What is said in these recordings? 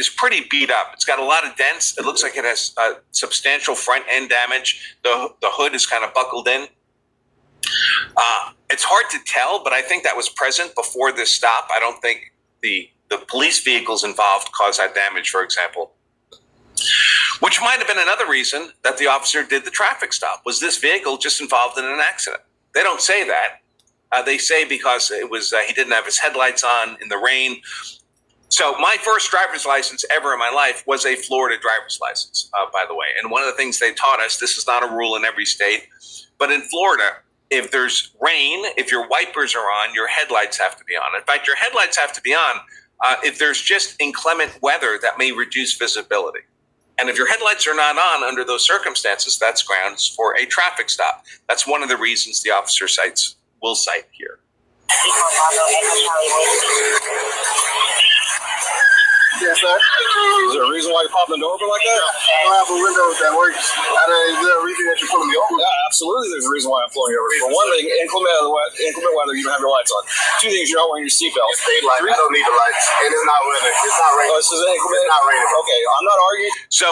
is pretty beat up. It's got a lot of dents. It looks like it has substantial front end damage. The hood is kind of buckled in. It's hard to tell, but I think that was present before this stop. I don't think the police vehicles involved caused that damage, for example. Which might have been another reason that the officer did the traffic stop. Was this vehicle just involved in an accident? They don't say that. They say because it was he didn't have his headlights on in the rain. So my first driver's license ever in my life was a Florida driver's license, by the way. And one of the things they taught us, this is not a rule in every state, but in Florida, if there's rain, if your wipers are on, your headlights have to be on. In fact, your headlights have to be on if there's just inclement weather that may reduce visibility. And if your headlights are not on under those circumstances, that's grounds for a traffic stop. That's one of the reasons the officer will cite here. Yes, sir. Is there a reason why you're popping the door open like that? I don't have a window that works. Is there a reason that you're pulling me over? Yeah, absolutely. There's a reason why I'm pulling you over. For one thing, inclement weather, you don't have your lights on. Two things, you're not wearing your seatbelt. It's daylight. I don't need the lights. And it's not raining. It's not raining. Oh, this is inclement? It's not raining. Okay, I'm not arguing. So,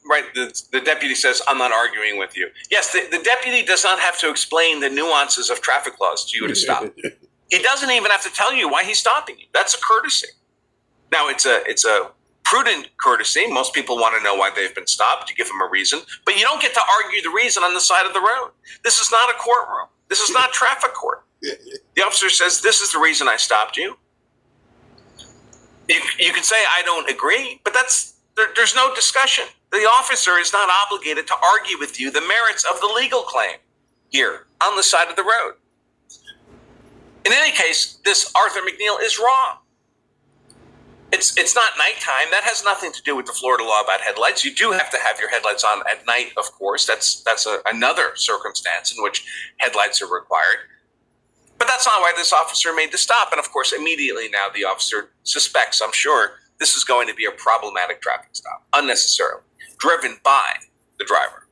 right, the deputy says, I'm not arguing with you. Yes, the deputy does not have to explain the nuances of traffic laws to you to stop. He doesn't even have to tell you why he's stopping you. That's a courtesy. Now, it's a prudent courtesy. Most people want to know why they've been stopped. You give them a reason. But you don't get to argue the reason on the side of the road. This is not a courtroom. This is not traffic court. The officer says, this is the reason I stopped you. You can say, I don't agree, but there's no discussion. The officer is not obligated to argue with you the merits of the legal claim here on the side of the road. In any case, this Arthur McNeil is wrong. It's not nighttime. That has nothing to do with the Florida law about headlights. You do have to have your headlights on at night, of course. That's another circumstance in which headlights are required. But that's not why this officer made the stop. And of course, immediately now the officer suspects, I'm sure, this is going to be a problematic traffic stop, unnecessarily, driven by the driver.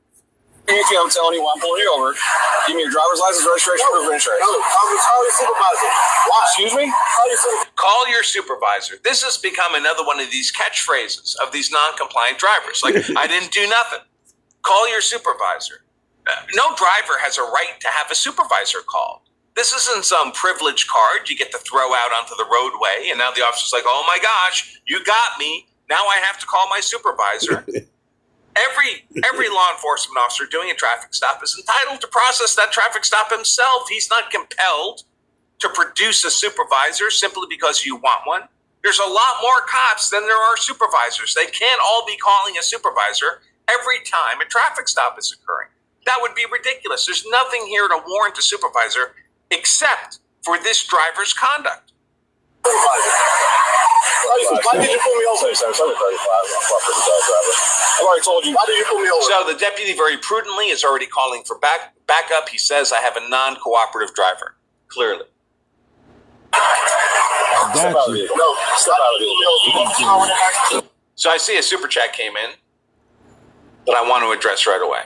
I'm telling you why I'm pulling you over. Give me your driver's license, registration, proof of insurance. Call your supervisor. Why? Excuse me? Call your supervisor. This has become another one of these catchphrases of these non-compliant drivers. Like, I didn't do nothing. Call your supervisor. No driver has a right to have a supervisor called. This isn't some privilege card you get to throw out onto the roadway, and now the officer's like, oh my gosh, you got me. Now I have to call my supervisor. Every law enforcement officer doing a traffic stop is entitled to process that traffic stop himself. He's not compelled to produce a supervisor simply because you want one. There's a lot more cops than there are supervisors. They can't all be calling a supervisor every time a traffic stop is occurring. That would be ridiculous. There's nothing here to warrant a supervisor except for this driver's conduct. Why did you pull me over? I've already told you. Why did you pull me over? So the deputy very prudently is already calling for backup. He says, I have a non-cooperative driver. Clearly. Step out of the vehicle. So I see a super chat came in that I want to address right away,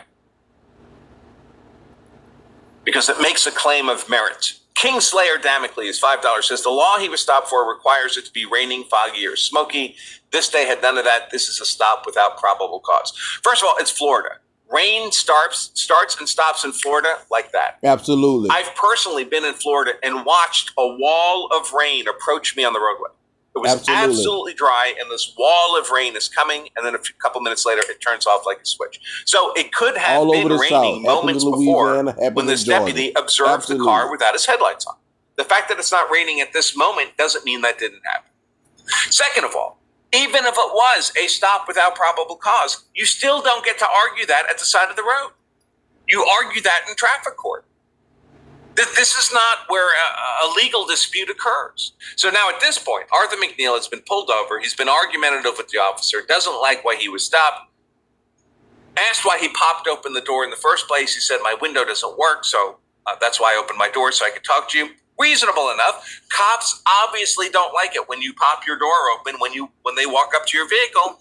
because it makes a claim of merit. Kingslayer Damocles, $5, says the law he was stopped for requires it to be raining, foggy, or smoky. This day had none of that. This is a stop without probable cause. First of all, it's Florida. Rain starts and stops in Florida like that. Absolutely. I've personally been in Florida and watched a wall of rain approach me on the roadway. It was absolutely dry, and this wall of rain is coming, and then a couple minutes later, it turns off like a switch. So it could have all been raining moments before when this deputy observed the car without his headlights on. The fact that it's not raining at this moment doesn't mean that didn't happen. Second of all, even if it was a stop without probable cause, you still don't get to argue that at the side of the road. You argue that in traffic court. This is not where a legal dispute occurs. So now at this point, Arthur McNeil has been pulled over. He's been argumentative with the officer, doesn't like why he was stopped, asked why he popped open the door in the first place. He said, my window doesn't work, so that's why I opened my door so I could talk to you. Reasonable enough. Cops obviously don't like it when you pop your door open when they walk up to your vehicle,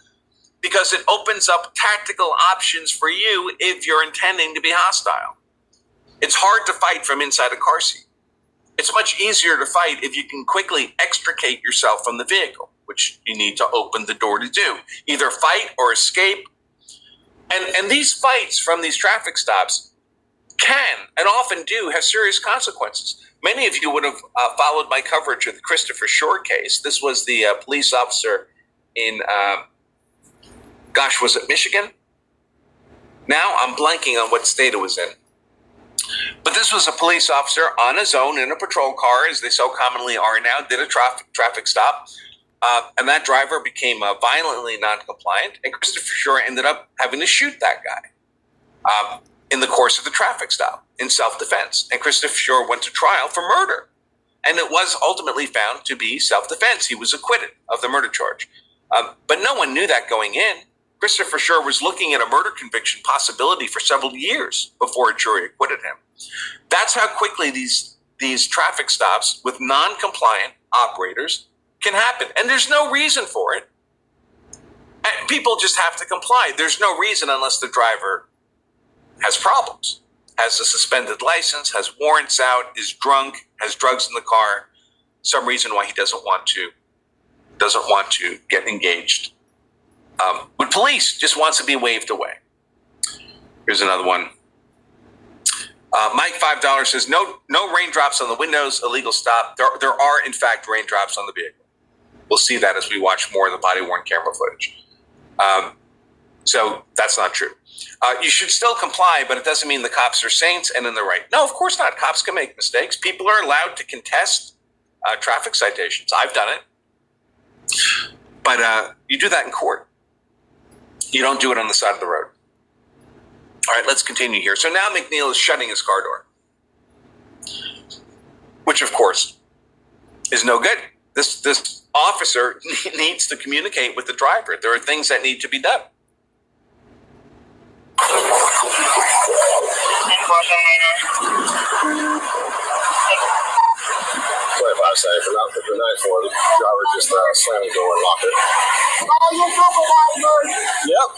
because it opens up tactical options for you if you're intending to be hostile. It's hard to fight from inside a car seat. It's much easier to fight if you can quickly extricate yourself from the vehicle. which you need to open the door to do. Either fight or escape. And these fights from these traffic stops can and often do have serious consequences. Many of you would have followed my coverage of the Christopher Shore case. This was the police officer in, was it Michigan? Now I'm blanking on what state it was in. But this was a police officer on his own in a patrol car, as they so commonly are now, did a traffic stop. And that driver became violently non-compliant, and Christopher Shore ended up having to shoot that guy in the course of the traffic stop in self-defense. And Christopher Shore went to trial for murder. And it was ultimately found to be self-defense. He was acquitted of the murder charge. But no one knew that going in. Christopher Shore was looking at a murder conviction possibility for several years before a jury acquitted him. That's how quickly these traffic stops with non-compliant operators can happen. And there's no reason for it. And people just have to comply. There's no reason unless the driver has problems, has a suspended license, has warrants out, is drunk, has drugs in the car, some reason why he doesn't want to get engaged. But police just wants to be waved away. Here's another one. Mike $5 says no raindrops on the windows, illegal stop. There are in fact raindrops on the vehicle. We'll see that as we watch more of the body-worn camera footage. So that's not true. You should still comply, but it doesn't mean the cops are saints and in the right. No, of course not. Cops can make mistakes. People are allowed to contest traffic citations. I've done it. But you do that in court. You don't do it on the side of the road. All right, let's continue here. So now McNeil is shutting his car door, which, of course, is no good. This officer needs to communicate with the driver. There are things that need to be done. For not putting the knife for the driver just slammed the door and locked it. Yep.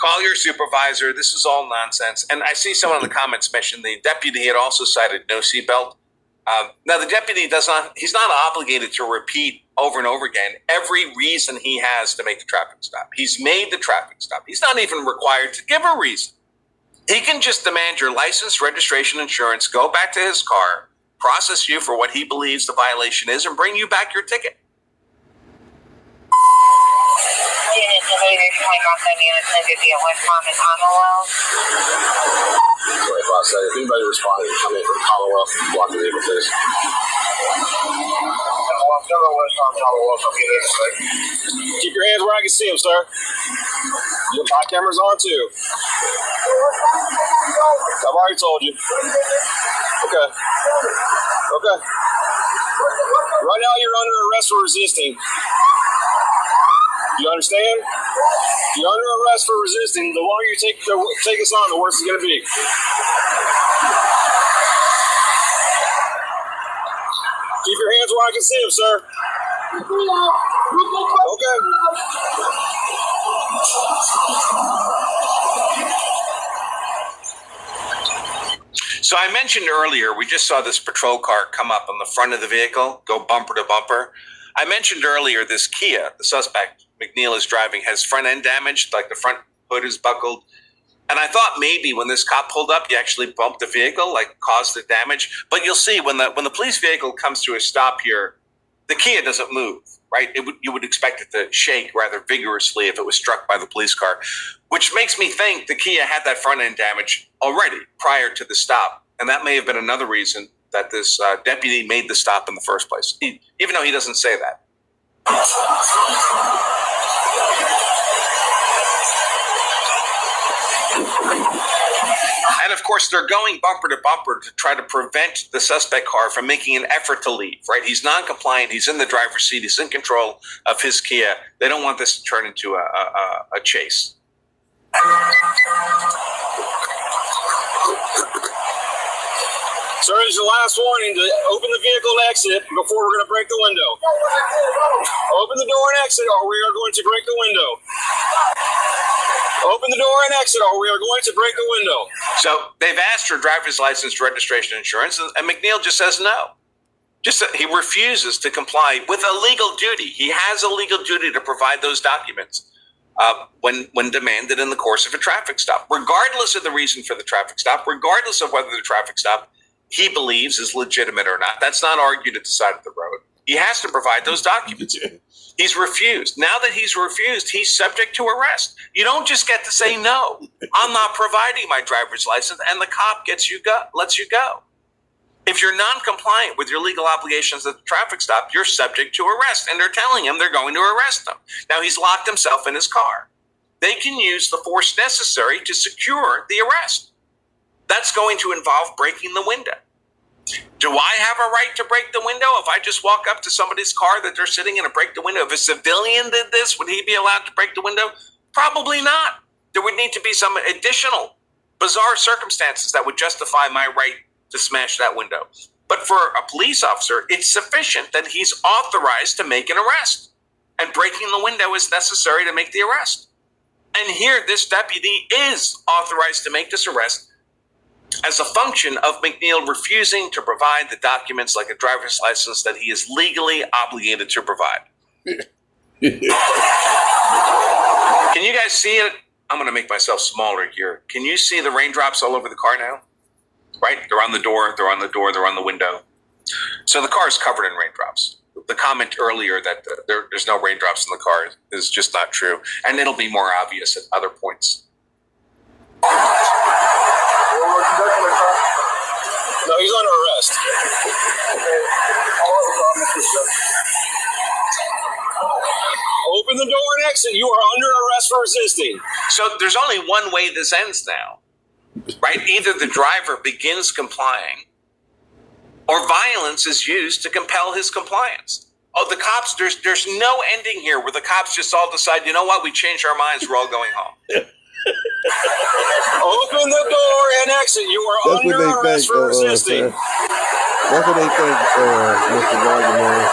Call your supervisor. This is all nonsense. And I see someone in the comments mention the deputy had also cited no seatbelt. Now the deputy he's not obligated to repeat over and over again every reason he has to make the traffic stop. He's made the traffic stop. He's not even required to give a reason. He can just demand your license, registration, insurance, go back to his car, process you for what he believes the violation is, and bring you back your ticket. If anybody responding, come in from Commonwealth, block the vehicle, please. Keep your hands where I can see them, sir. Your body camera's on too. I've already told you. Okay. Right now you're under arrest for resisting. You understand? You're under arrest for resisting. The longer you take us on, the worse it's going to be. Keep your hands where I can see them, sir. Okay. So I mentioned earlier, we just saw this patrol car come up on the front of the vehicle, go bumper to bumper. I mentioned earlier this Kia, the suspect McNeil is driving, has front end damage, like the front hood is buckled. And I thought maybe when this cop pulled up, he actually bumped the vehicle, like caused the damage. But you'll see when the police vehicle comes to a stop here, the Kia doesn't move, right? You would expect it to shake rather vigorously if it was struck by the police car, which makes me think the Kia had that front end damage already prior to the stop. And that may have been another reason that this deputy made the stop in the first place, even though he doesn't say that. And of course, they're going bumper to bumper to try to prevent the suspect car from making an effort to leave, right? He's non-compliant. He's in the driver's seat. He's in control of his Kia. They don't want this to turn into a chase. Sir, this is your last warning to open the vehicle and exit before we're going to break the window. Open the door and exit or we are going to break the window. Open the door and exit or we are going to break the window. So they've asked for driver's license, registration, insurance, and McNeil just says no. He refuses to comply with a legal duty. He has a legal duty to provide those documents when demanded in the course of a traffic stop, regardless of the reason for the traffic stop, regardless of whether the traffic stop he believes is legitimate or not. That's not argued at the side of the road. He has to provide those documents. He's refused. Now that he's refused, he's subject to arrest. You don't just get to say, no, I'm not providing my driver's license, and the cop lets you go. If you're non-compliant with your legal obligations at the traffic stop, you're subject to arrest, and they're telling him they're going to arrest him. Now, he's locked himself in his car. They can use the force necessary to secure the arrest. That's going to involve breaking the window. Do I have a right to break the window if I just walk up to somebody's car that they're sitting in and break the window? If a civilian did this, would he be allowed to break the window? Probably not. There would need to be some additional bizarre circumstances that would justify my right to smash that window. But for a police officer, it's sufficient that he's authorized to make an arrest, and breaking the window is necessary to make the arrest. And here, this deputy is authorized to make this arrest as a function of McNeil refusing to provide the documents like a driver's license that he is legally obligated to provide. Can you guys see it? I'm going to make myself smaller here. Can you see the raindrops all over the car now? Right? They're on the door, they're on the door, they're on the window. So the car is covered in raindrops. The comment earlier that there's no raindrops in the car is just not true. And it'll be more obvious at other points. No, he's under arrest. Open the door and exit. You are under arrest for resisting. So there's only one way this ends now, right? Either the driver begins complying or violence is used to compel his compliance. Oh, the cops, there's no ending here where the cops just all decide, you know what, we changed our minds, we're all going home. Open the door and exit. You are under arrest for resisting. That's what they think, Mr. Wagner.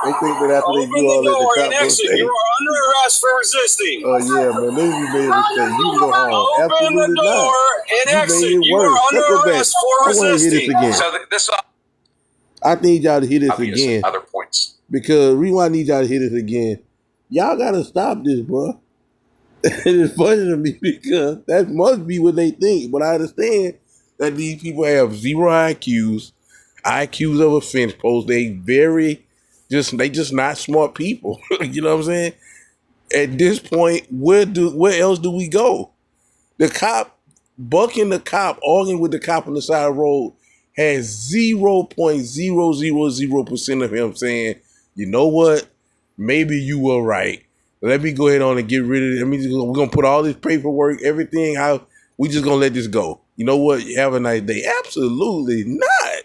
They think that after they do all that, the cops will say, you are under arrest for resisting. Oh, yeah, man. Maybe you made a mistake. You can go home. Open the door and exit. You are under arrest for resisting. I want to hear this again. So I need y'all to hear this again. Other points. Because the reason why I need y'all to hear this again, y'all got to stop this, bro. It is funny to me because that must be what they think. But I understand that these people have zero IQs of offense post. They just not smart people. You know what I'm saying? At this point, where else do we go? The cop, bucking the cop, arguing with the cop on the side of the road has 0.000% of him saying, you know what? Maybe you were right. Let me go ahead on and get rid of it. We're going to put all this paperwork, everything, how we just going to let this go. You know what? Have a nice day. Absolutely not.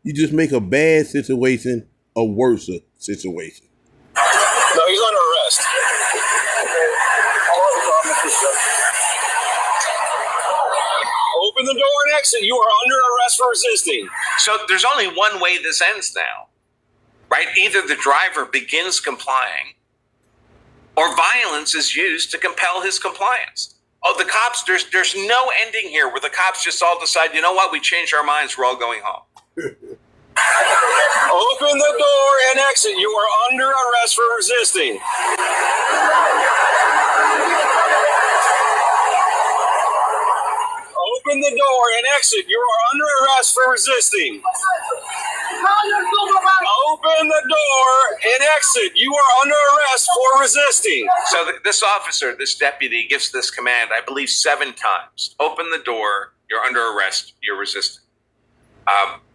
You just make a bad situation a worse situation. No, he's under arrest. Open the door and exit. You are under arrest for resisting. So there's only one way this ends now, right? Either the driver begins complying or violence is used to compel his compliance. Oh, the cops, there's no ending here where the cops just all decide, you know what, we changed our minds, we're all going home. Open the door and exit. You are under arrest for resisting. Open the door and exit. You are under arrest for resisting. Open the door and exit. You are under arrest for resisting. So this officer, this deputy, gives this command, I believe, 7 times. Open the door. You're under arrest. You're resisting.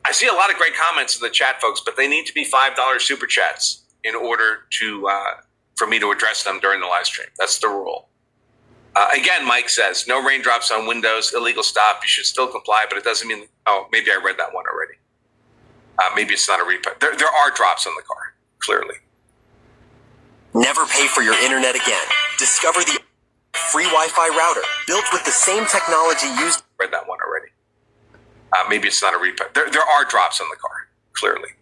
I see a lot of great comments in the chat, folks, but they need to be $5 super chats in order to for me to address them during the live stream. That's the rule. Again, Mike says, no raindrops on windows, illegal stop. You should still comply, but it doesn't mean, oh, maybe I read that one already. Maybe it's not a replay. There are drops on the car, clearly. Never pay for your internet again. Discover the free Wi-Fi router built with the same technology used. Read that one already. Maybe it's not a replay. There are drops on the car, clearly.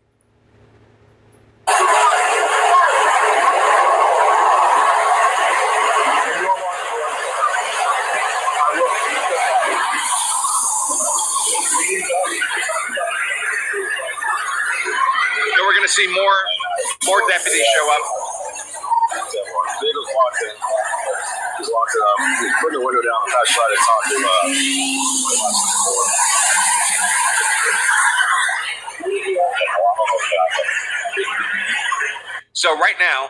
to see more deputies show up. Vehicle's walked in. He's walked in. He's putting the window down. I tried to talk to So right now,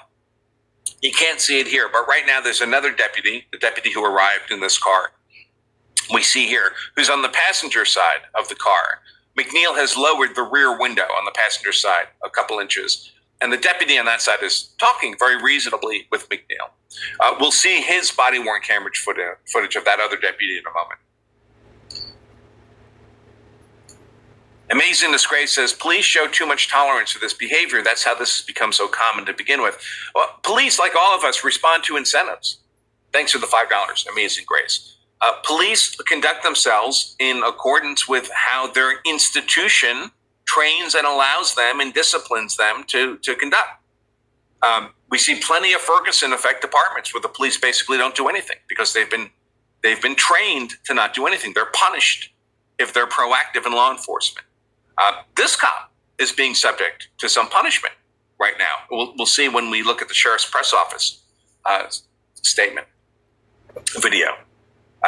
you can't see it here, but right now there's another deputy, the deputy who arrived in this car. We see here, who's on the passenger side of the car. McNeil has lowered the rear window on the passenger side a couple inches, and the deputy on that side is talking very reasonably with McNeil. We'll see his body-worn camera footage of that other deputy in a moment. Amazing Disgrace says, police show too much tolerance for this behavior. That's how this has become so common to begin with. Well, police, like all of us, respond to incentives. Thanks for the $5, Amazing Grace. Police conduct themselves in accordance with how their institution trains and allows them and disciplines them to conduct. We see plenty of Ferguson effect departments where the police basically don't do anything because they've been trained to not do anything. They're punished if they're proactive in law enforcement. This cop is being subject to some punishment right now. We'll see when we look at the sheriff's press office statement video.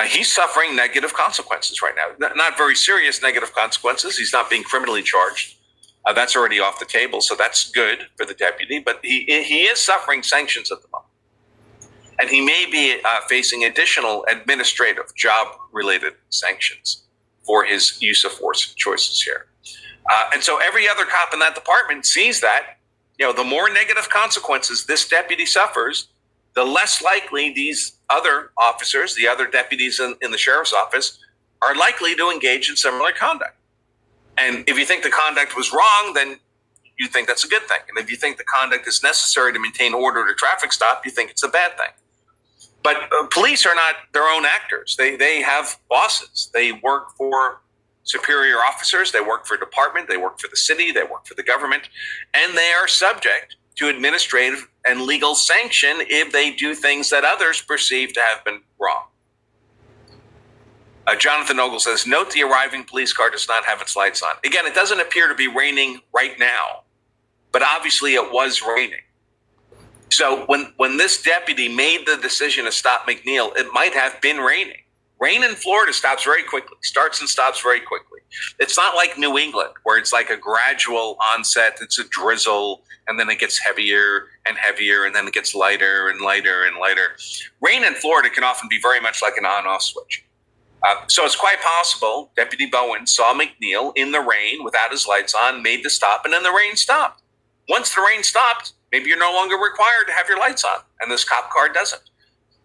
He's suffering negative consequences right now. Not very serious negative consequences. He's not being criminally charged. That's already off the table, so that's good for the deputy. But he is suffering sanctions at the moment. And he may be facing additional administrative, job-related sanctions for his use of force choices here. And so every other cop in that department sees that, the more negative consequences this deputy suffers, the less likely these other officers, the other deputies in the sheriff's office, are likely to engage in similar conduct. And if you think the conduct was wrong, then you think that's a good thing. And if you think the conduct is necessary to maintain order at a traffic stop, you think it's a bad thing. But police are not their own actors. They have bosses. They work for superior officers. They work for a department. They work for the city. They work for the government. And they are subject to administrative and legal sanction if they do things that others perceive to have been wrong. Jonathan Ogle says, note the arriving police car does not have its lights on. Again, it doesn't appear to be raining right now, but obviously it was raining. So when this deputy made the decision to stop McNeil, it might have been raining. Rain in Florida starts and stops very quickly. It's not like New England, where it's like a gradual onset. It's a drizzle, and then it gets heavier and heavier, and then it gets lighter and lighter and lighter. Rain in Florida can often be very much like an on-off switch. So it's quite possible Deputy Bowen saw McNeil in the rain without his lights on, made the stop, and then the rain stopped. Once the rain stopped, maybe you're no longer required to have your lights on, and this cop car doesn't.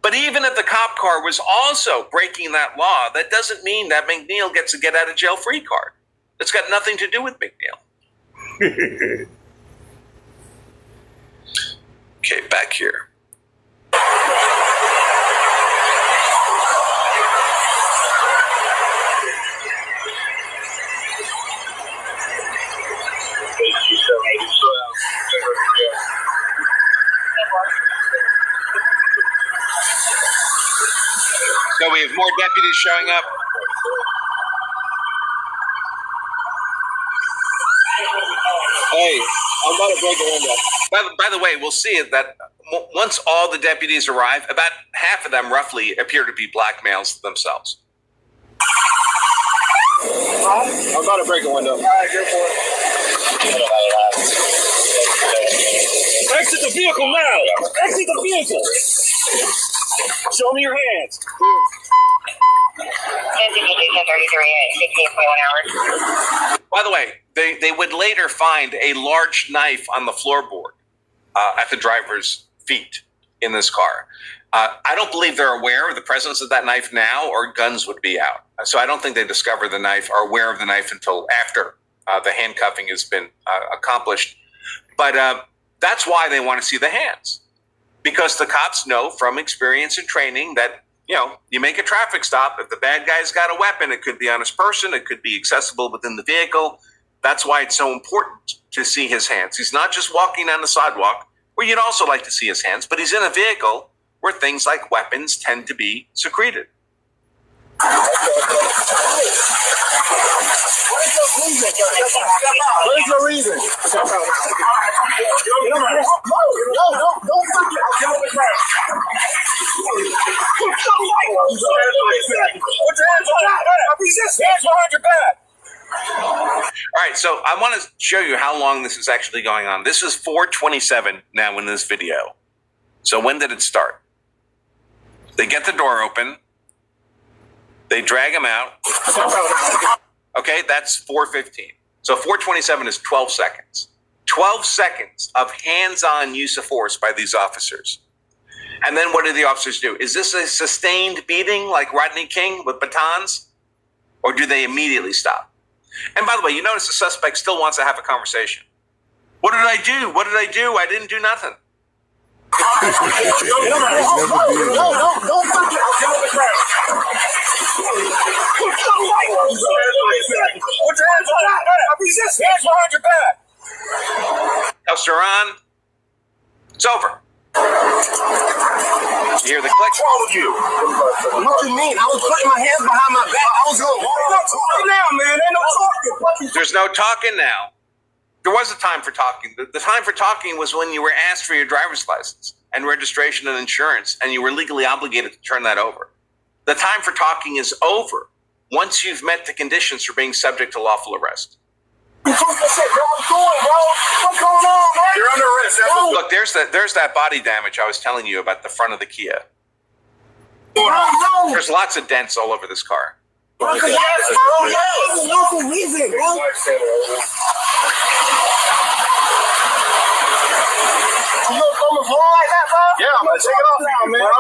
But even if the cop car was also breaking that law, that doesn't mean that McNeil gets a get-out-of-jail-free card. It's got nothing to do with McNeil. Okay, back here. So we have more deputies showing up. Hey, I'm about to break the window. By the way, we'll see that once all the deputies arrive, about half of them roughly appear to be black males themselves. I'm about to break the window. All right, go for it. Exit the vehicle now! Exit the vehicle! Show me your hands. 10:33 hours. By the way, they would later find a large knife on the floorboard at the driver's feet in this car. I don't believe they're aware of the presence of that knife now, or guns would be out. So I don't think they discover the knife or aware of the knife until after the handcuffing has been accomplished. But that's why they want to see the hands. Because the cops know from experience and training that, you make a traffic stop. If the bad guy's got a weapon, it could be on his person. It could be accessible within the vehicle. That's why it's so important to see his hands. He's not just walking on the sidewalk, where you'd also like to see his hands, but he's in a vehicle where things like weapons tend to be secreted. What is your reason? Step out. Don't fucking get on the ground. Put your hands behind your back. Resist. Hands behind your back. All right, so I want to show you how long this is actually going on. This is 4:27 now in this video. So when did it start? They get the door open. They drag him out. Okay, that's 4:15. So 4:27 is 12 seconds. 12 seconds of hands-on use of force by these officers. And then what do the officers do? Is this a sustained beating like Rodney King with batons? Or do they immediately stop? And by the way, you notice the suspect still wants to have a conversation. What did I do? What did I do? I didn't do nothing. Don't fucking get on the ground. Put your hands behind your back. Resist. Hands behind your back. Cuffs are on. It's over. You hear the click? What's wrong with you? What you mean? I was putting my hands behind my back. I was going, ain't no talking now, man. Ain't no talking. There's no talking now. There was a time for talking. The time for talking was when you were asked for your driver's license and registration and insurance, and you were legally obligated to turn that over. The time for talking is over once you've met the conditions for being subject to lawful arrest. What's going on, man? You're under arrest. Look, there's that body damage I was telling you about the front of the Kia. There's lots of dents all over this car. Bro, bro. You gonna throw my phone like that, bro? Yeah, I'm gonna take it off now, man. Bro.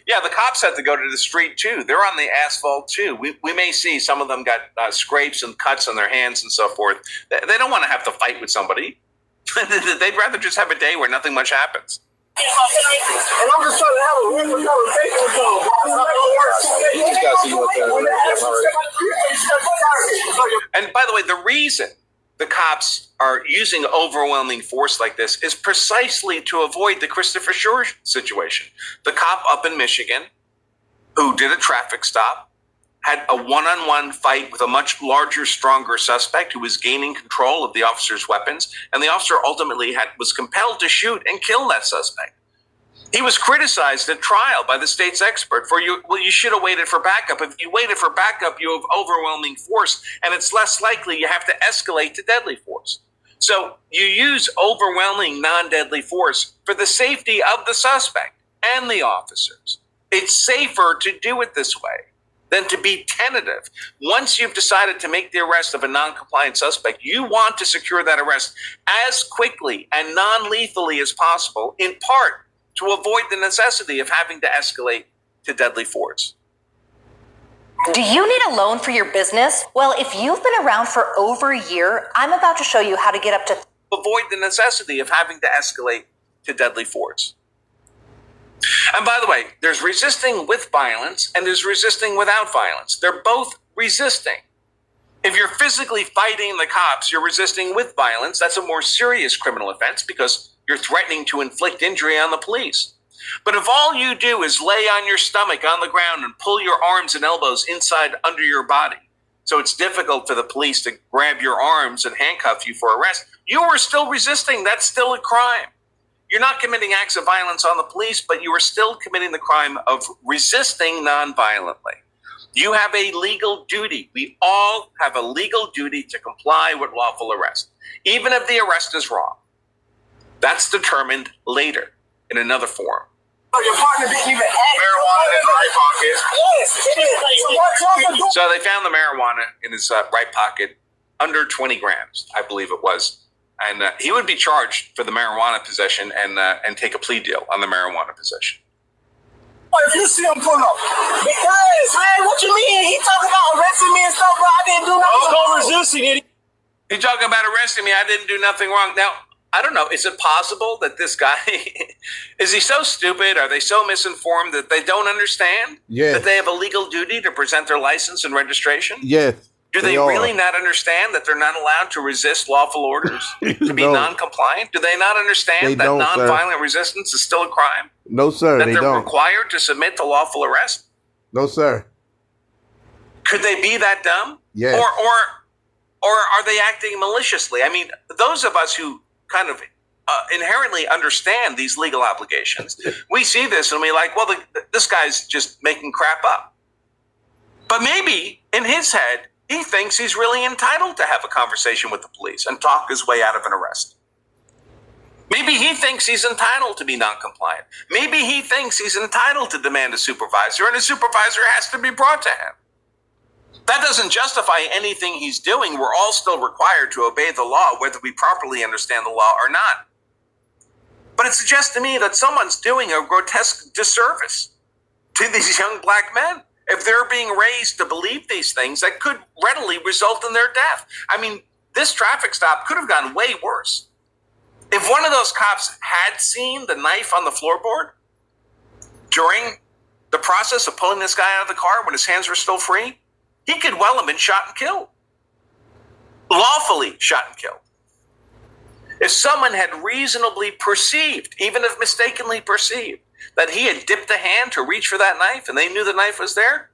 Yeah, the cops had to go to the street too. They're on the asphalt too. We may see some of them got scrapes and cuts on their hands and so forth. They don't want to have to fight with somebody. They'd rather just have a day where nothing much happens. And I'm just trying to have a real conversation with you. You just gotta see what And by the way, the reason the cops are using overwhelming force like this is precisely to avoid the Christopher Shore situation. The cop up in Michigan who did a traffic stop had a one-on-one fight with a much larger, stronger suspect who was gaining control of the officer's weapons, and the officer ultimately was compelled to shoot and kill that suspect. He was criticized at trial by the state's expert for you should have waited for backup. If you waited for backup, you have overwhelming force, and it's less likely you have to escalate to deadly force. So you use overwhelming non-deadly force for the safety of the suspect and the officers. It's safer to do it this way than to be tentative. Once you've decided to make the arrest of a non-compliant suspect, you want to secure that arrest as quickly and non-lethally as possible, in part to avoid the necessity of having to escalate to deadly force. Do you need a loan for your business? Well, if you've been around for over a year, I'm about to show you how to get up to avoid the necessity of having to escalate to deadly force. And by the way, there's resisting with violence and there's resisting without violence. They're both resisting. If you're physically fighting the cops, you're resisting with violence. That's a more serious criminal offense because you're threatening to inflict injury on the police. But if all you do is lay on your stomach on the ground and pull your arms and elbows inside under your body, so it's difficult for the police to grab your arms and handcuff you for arrest, you are still resisting. That's still a crime. You're not committing acts of violence on the police, but you are still committing the crime of resisting nonviolently. You have a legal duty. We all have a legal duty to comply with lawful arrest, even if the arrest is wrong. That's determined later in another form. Your partner didn't even have marijuana in his right pocket. Yes. So they found the marijuana in his right pocket, under 20 grams, I believe it was. And he would be charged for the marijuana possession and take a plea deal on the marijuana possession. If you see him pull up, because man, what you mean? He talking about arresting me and stuff, bro. I didn't do nothing. I was going resisting it. He's talking about arresting me. I didn't do nothing wrong. Now, I don't know. Is it possible that this guy, is he so stupid? Are they so misinformed that they don't understand that they have a legal duty to present their license and registration? Yes. Do they really not understand that they're not allowed to resist lawful orders, to be non-compliant? Do they not understand that nonviolent resistance is still a crime? No, sir, that they're required to submit to lawful arrest? No, sir. Could they be that dumb? Yes. Or are they acting maliciously? I mean, those of us who kind of inherently understand these legal obligations, we see this and we're like, well, this guy's just making crap up. But maybe in his head, he thinks he's really entitled to have a conversation with the police and talk his way out of an arrest. Maybe he thinks he's entitled to be non-compliant. Maybe he thinks he's entitled to demand a supervisor, and a supervisor has to be brought to him. That doesn't justify anything he's doing. We're all still required to obey the law, whether we properly understand the law or not. But it suggests to me that someone's doing a grotesque disservice to these young black men. If they're being raised to believe these things, that could readily result in their death. I mean, this traffic stop could have gone way worse. If one of those cops had seen the knife on the floorboard during the process of pulling this guy out of the car when his hands were still free, he could well have been shot and killed. Lawfully shot and killed. If someone had reasonably perceived, even if mistakenly perceived, that he had dipped a hand to reach for that knife and they knew the knife was there,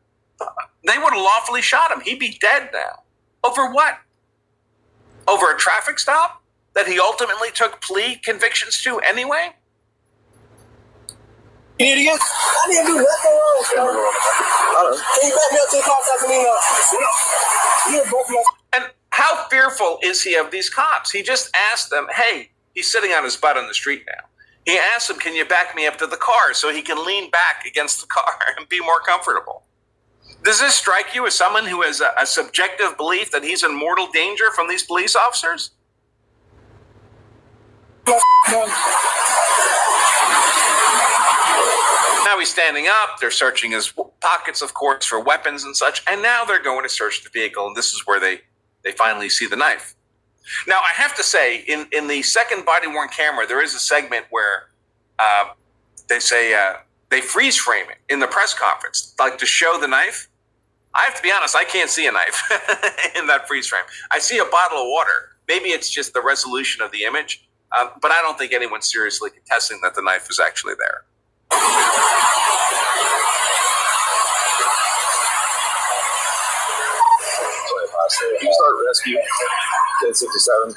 they would have lawfully shot him. He'd be dead now. Over what? Over a traffic stop that he ultimately took plea convictions to anyway? You need to get? I didn't do nothing wrong, sir. Can you back me up to the car so I can lean up? You're both. And how fearful is he of these cops? He just asked them, hey, he's sitting on his butt on the street now. He asked them, can you back me up to the car so he can lean back against the car and be more comfortable? Does this strike you as someone who has a subjective belief that he's in mortal danger from these police officers? Now he's standing up. They're searching his pockets, of course, for weapons and such. And now they're going to search the vehicle. And this is where they finally see the knife. Now, I have to say, in the second body-worn camera, there is a segment where they say they freeze frame it in the press conference, like to show the knife. I have to be honest, I can't see a knife in that freeze frame. I see a bottle of water. Maybe it's just the resolution of the image, but I don't think anyone's seriously contesting that the knife is actually there. You start rescue 1067,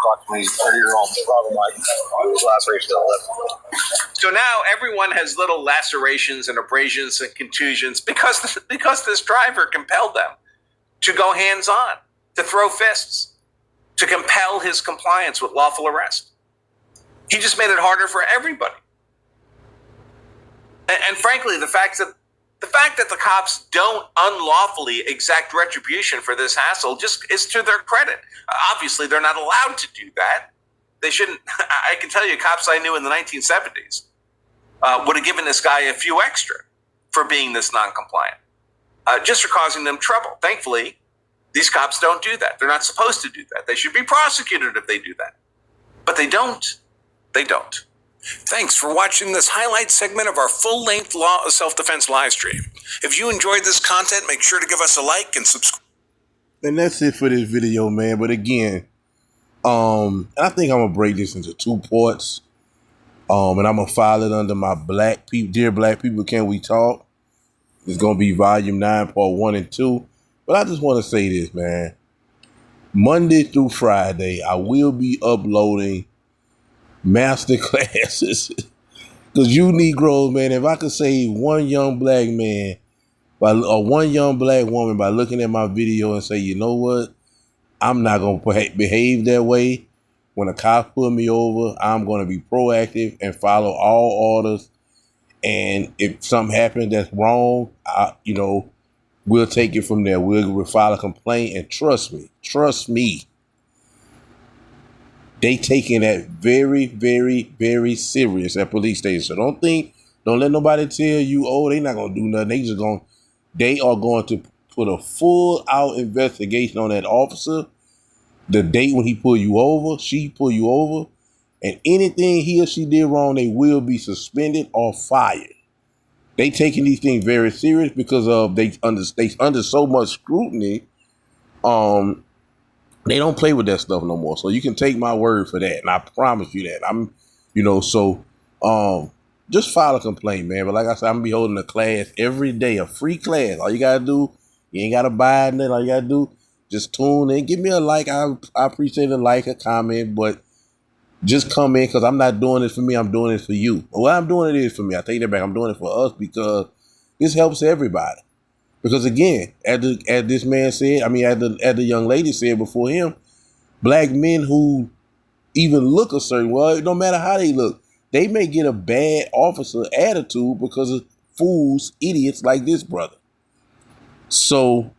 approximately 30-year-old problem like laceration to the lip. So now everyone has little lacerations and abrasions and contusions because this driver compelled them to go hands-on, to throw fists, to compel his compliance with lawful arrest. He just made it harder for everybody. And frankly, the fact that the cops don't unlawfully exact retribution for this hassle just is to their credit. Obviously, they're not allowed to do that. They shouldn't. I can tell you, cops I knew in the 1970s would have given this guy a few extra for being this non-compliant, just for causing them trouble. Thankfully, these cops don't do that. They're not supposed to do that. They should be prosecuted if they do that. But they don't. They don't. Thanks for watching this highlight segment of our full-length Law of Self-Defense live stream. If you enjoyed this content, make sure to give us a like and subscribe. And that's it for this video, man. But again, I think I'm gonna break this into 2 parts. And I'm gonna file it under my Black People, Dear Black People, Can We Talk? It's gonna be volume 9, part 1 and 2. But I just want to say this, man. Monday through Friday, I will be uploading master classes. Because you Negroes, man, if I could save one young black man or one young black woman by looking at my video and say, you know what? I'm not going to behave that way. When a cop pull me over, I'm going to be proactive and follow all orders. And if something happens that's wrong, we'll take it from there. We'll file a complaint, and trust me, they taking that very, very, very serious at police stations. So don't let nobody tell you, oh, they not gonna do nothing. They are going to put a full out investigation on that officer. The date when he pull you over, she pull you over, and anything he or she did wrong, they will be suspended or fired. They taking these things very serious because of they under so much scrutiny. They don't play with that stuff no more. So you can take my word for that. And I promise you that. just file a complaint, man. But like I said, I'm gonna be holding a class every day, a free class. All you gotta do, you ain't gotta buy nothing. All you gotta do, just tune in, give me a like. I appreciate a like, a comment, but just come in, because I'm not doing it for me. I'm doing it for you. Well, I'm doing it is for me. I take that back. I'm doing it for us because this helps everybody. Because again, as this man said, I mean, as the young lady said before him, black men who even look a certain way, no matter how they look, they may get a bad officer attitude because of fools, idiots like this brother. So,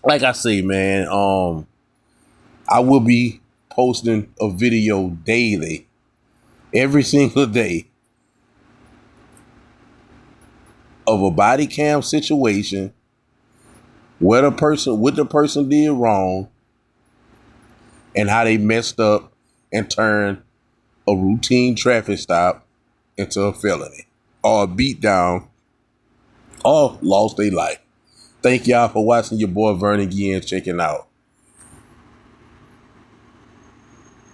like I say, man, I will be posting a video daily, every single day, of a body cam situation where what the person did wrong and how they messed up and turned a routine traffic stop into a felony or a beat down or lost their life. Thank y'all for watching. Your boy Vernon Gibbs checking out.